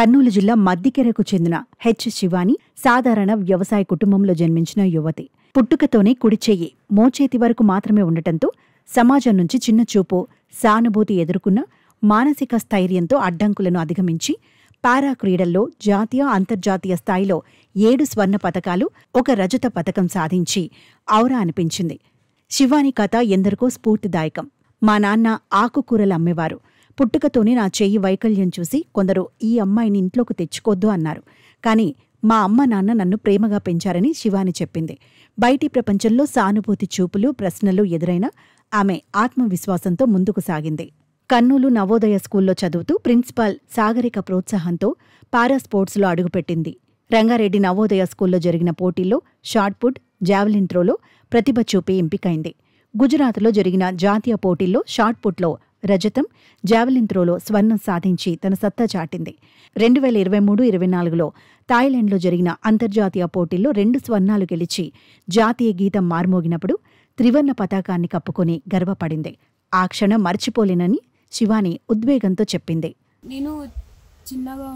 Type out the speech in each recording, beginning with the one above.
కర్నూలు జిల్లా మద్దికెరకు చెందిన హెచ్ శివాని సాధారణ వ్యవసాయ కుటుంబంలో జన్మించిన యువతి. పుట్టుకతోనే కుడిచెయ్యి మోచేతి వరకు మాత్రమే ఉండటంతో సమాజం నుంచి చిన్నచూపు, సానుభూతి ఎదుర్కొన్న మానసిక స్థైర్యంతో అడ్డంకులను అధిగమించి పారా క్రీడల్లో జాతీయ, అంతర్జాతీయ స్థాయిలో 7 స్వర్ణ పతకాలు, 1 రజత పతకం సాధించి ఔరా అనిపించింది. శివాని కథ ఎందరికో స్ఫూర్తిదాయకం. మా నాన్న ఆకుకూరలు అమ్మేవారు. పుట్టుకతోనే నా చెయ్యి వైకల్యం చూసి కొందరు ఈ అమ్మాయిని ఇంట్లోకి తెచ్చుకోద్దు అన్నారు. కానీ మా అమ్మ నాన్న నన్ను ప్రేమగా పెంచారని శివాని చెప్పింది. బయటి ప్రపంచంలో సానుభూతి చూపులు, ప్రశ్నలు ఎదురైనా ఆమె ఆత్మవిశ్వాసంతో ముందుకు సాగింది. కర్నూలు నవోదయ స్కూల్లో చదువుతూ ప్రిన్సిపాల్ సాగరిక ప్రోత్సాహంతో పారా స్పోర్ట్స్లో అడుగుపెట్టింది. రంగారెడ్డి నవోదయ స్కూల్లో జరిగిన పోటీల్లో షాట్పుట్, జావెలిన్ త్రోలో ప్రతిభ చూపి ఎంపికైంది. గుజరాత్లో జరిగిన జాతీయ పోటీల్లో షాట్పుట్లో రజతం, జావెలిన్ త్రోలో స్వర్ణం సాధించి తన సత్తా చాటింది. 2023-24లో థాయిలాండ్లో జరిగిన అంతర్జాతీయ పోటీల్లో 2 స్వర్ణాలు గెలిచి జాతీయ గీతం మార్మోగినప్పుడు త్రివర్ణ పతాకాన్ని కప్పుకొని గర్వపడింది. ఆ క్షణం మర్చిపోలేనని శివాని ఉద్వేగంతో చెప్పింది. నేను చిన్నగా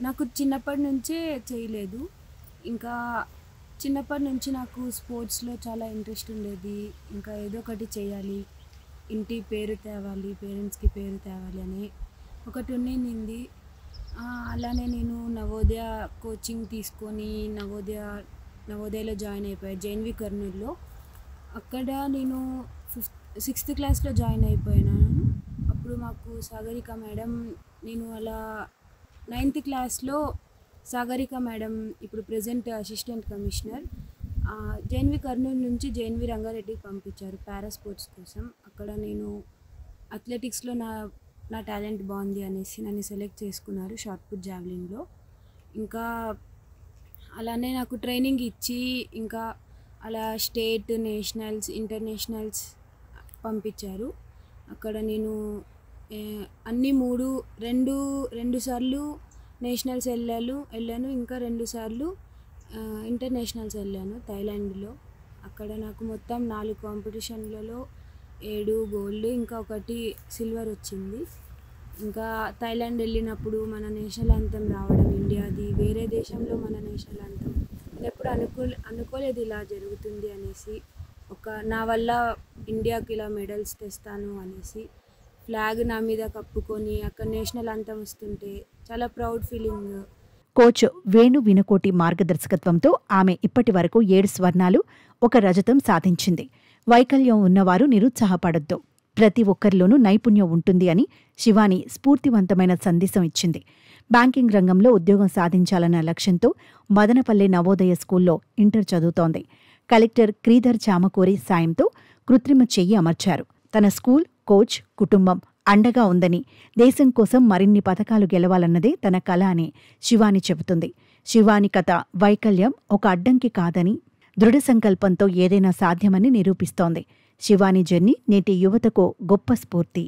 నాకు చిన్నప్పటి నుంచే చేయలేదు. ఇంకా చిన్నప్పటి నుంచి నాకు స్పోర్ట్స్లో చాలా ఇంట్రెస్ట్ ఉండేది. ఇంకా ఏదో ఒకటి చేయాలి, ఇంటి పేరు తేవాలి, పేరెంట్స్కి పేరు తేవాలి అని ఒకటి ఉండింది. అలానే నేను నవోదయ కోచింగ్ తీసుకొని నవోదయలో జాయిన్ అయిపోయాను, జేఎన్వి కర్నూలులో. అక్కడ నేను 6th క్లాస్లో జాయిన్ అయిపోయాను. అప్పుడు మాకు సాగరిక మేడం, నేను అలా 9th క్లాస్లో సాగరిక మేడం ఇప్పుడు present assistant commissioner, JNV Kurnool నుంచి జేఎన్వి రంగారెడ్డికి పంపించారు పారా స్పోర్ట్స్ కోసం. అక్కడ నేను అథ్లెటిక్స్లో నా టాలెంట్ బాగుంది అనేసి నన్ను సెలెక్ట్ చేసుకున్నారు షాట్పుట్, జావెలిన్లో. ఇంకా అలానే నాకు ట్రైనింగ్ ఇచ్చి ఇంకా అలా స్టేట్, నేషనల్స్, ఇంటర్నేషనల్స్ పంపించారు. అక్కడ నేను అన్ని రెండు సార్లు నేషనల్స్ వెళ్ళాను, ఇంకా 2 సార్లు ఇంటర్నేషనల్స్ వెళ్ళాను థాయిలాండ్లో. అక్కడ నాకు మొత్తం 4 కాంపిటీషన్లలో 7 గోల్డ్, ఇంకా 1 సిల్వర్ వచ్చింది. ఇంకా థాయిలాండ్ వెళ్ళినప్పుడు మన నేషనల్ యాంథమ్ రావడం ఇండియాది, వేరే దేశంలో మన నేషనల్ యాంథమ్, ఎప్పుడు అనుకోలేదు ఇలా జరుగుతుంది అనేసి. నా వల్ల ఇండియాకి ఇలా మెడల్స్ తెస్తాను అనేసి ఫ్లాగ్ నా మీద కప్పుకొని అక్కడ నేషనల్ యాంథమ్ వస్తుంటే చాలా ప్రౌడ్ ఫీలింగ్. కోచ్ వేణు వినకోటి మార్గదర్శకత్వంతో ఆమె ఇప్పటి వరకు 7 స్వర్ణాలు, 1 రజతం సాధించింది. వైకల్యం ఉన్నవారు నిరుత్సాహపడొద్దు, ప్రతి ఒక్కరిలోనూ నైపుణ్యం ఉంటుంది అని శివాని స్ఫూర్తివంతమైన సందేశం ఇచ్చింది. బ్యాంకింగ్ రంగంలో ఉద్యోగం సాధించాలన్న లక్ష్యంతో మదనపల్లె నవోదయ స్కూల్లో ఇంటర్ చదువుతోంది. కలెక్టర్ క్రీధర్ చామకూరి సాయంతో కృత్రిమ చెయ్యి అమర్చారు. తన స్కూల్, కోచ్, కుటుంబం అండగా ఉందని, దేశం కోసం మరిన్ని పతకాలు గెలవాలన్నదే తన కల అని శివాని చెబుతుంది. శివాని కథ వైకల్యం ఒక అడ్డంకి కాదని, దృఢ సంకల్పంతో ఏదైనా సాధ్యమని నిరూపిస్తోంది. శివాని జర్నీ నేటి యువతకు గొప్ప స్ఫూర్తి.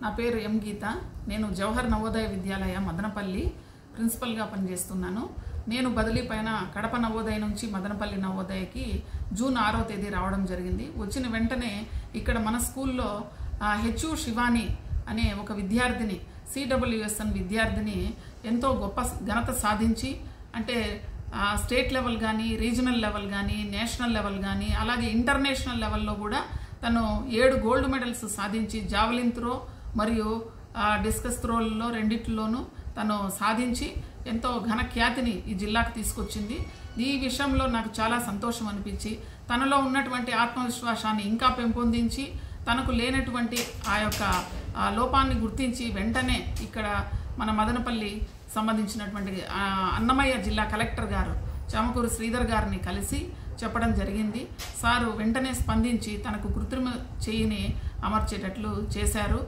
నా పేరు ఎం గీత. నేను జవహర్ నవోదయ విద్యాలయ మదనపల్లి ప్రిన్సిపల్గా పనిచేస్తున్నాను. నేను బదిలీ పైన కడప నవోదయ నుంచి మదనపల్లి నవోదయకి జూన్ 6వ తేదీ రావడం జరిగింది. వచ్చిన వెంటనే ఇక్కడ మన స్కూల్లో హెచ్ శివాని అనే ఒక విద్యార్థిని, CWSN విద్యార్థిని ఎంతో గొప్ప ఘనత సాధించి, అంటే స్టేట్ లెవెల్ కానీ, రీజనల్ లెవెల్ కానీ, నేషనల్ లెవెల్ కానీ, అలాగే ఇంటర్నేషనల్ లెవెల్లో కూడా తను 7 గోల్డ్ మెడల్స్ సాధించి జావెలిన్ త్రో మరియు డిస్కస్ త్రోలలో రెండిట్లోనూ తను సాధించి ఎంతో ఘన ఖ్యాతిని ఈ జిల్లాకు తీసుకొచ్చింది. ఈ విషయంలో నాకు చాలా సంతోషం అనిపించి, తనలో ఉన్నటువంటి ఆత్మవిశ్వాసాన్ని ఇంకా పెంపొందించి, తనకు లేనటువంటి ఆ యొక్క లోపాన్ని గుర్తించి వెంటనే ఇక్కడ మన మదనపల్లి సంబంధించినటువంటి అన్నమయ్య జిల్లా కలెక్టర్ గారు చామకూరి శ్రీధర్ గారిని కలిసి చెప్పడం జరిగింది. సారు వెంటనే స్పందించి తనకు కృత్రిమ చెయ్యిని అమర్చేటట్లు చేశారు.